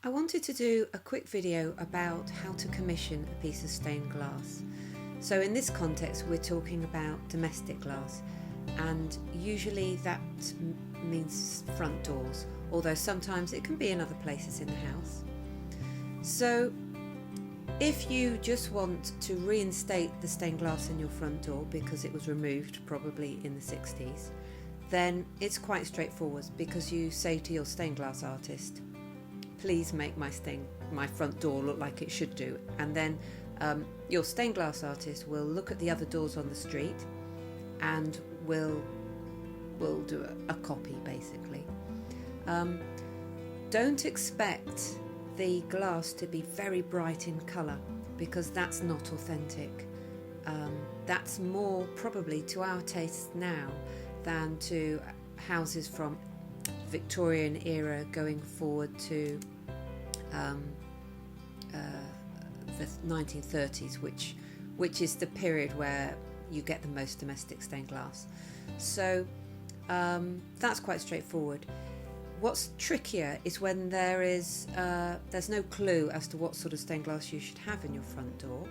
I wanted to do a quick video about how to commission a piece of stained glass. So in this context we're talking about domestic glass, and usually that means front doors, although sometimes it can be in other places in the house. So if you just want to reinstate the stained glass in your front door because it was removed probably in the 60s, then it's quite straightforward, because you say to your stained glass artist, please make my front door look like it should do, and then your stained glass artist will look at the other doors on the street and will do a copy basically. Don't expect the glass to be very bright in colour, because that's not authentic. That's more probably to our tastes now than to houses from Victorian era going forward to the 1930s, which is the period where you get the most domestic stained glass. So that's quite straightforward. What's trickier is when there's no clue as to what sort of stained glass you should have in your front door,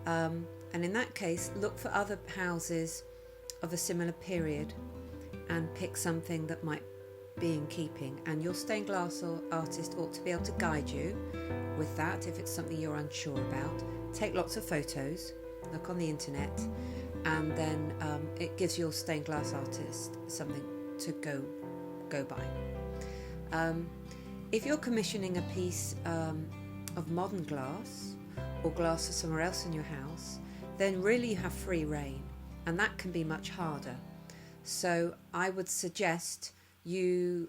and in that case look for other houses of a similar period and pick something that might be in keeping, and your stained glass artist ought to be able to guide you with that if it's something you're unsure about. Take lots of photos, look on the internet, and then it gives your stained glass artist something to go by. If you're commissioning a piece of modern glass or glass for somewhere else in your house, then really you have free rein, and that can be much harder. So I would suggest you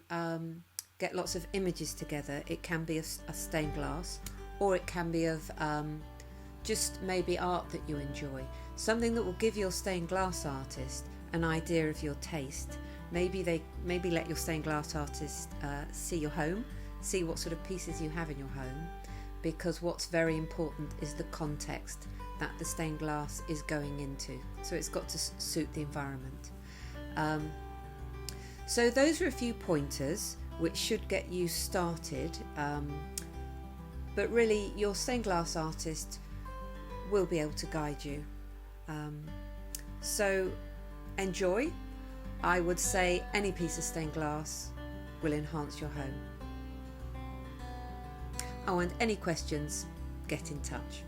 get lots of images together. It can be a stained glass, or it can be of just maybe art that you enjoy, something that will give your stained glass artist an idea of your taste. Maybe let your stained glass artist see your home, see what sort of pieces you have in your home, because what's very important is the context that the stained glass is going into. So it's got to suit the environment. So those are a few pointers which should get you started, but really your stained glass artist will be able to guide you. So enjoy. I would say any piece of stained glass will enhance your home. Oh, and any questions, get in touch.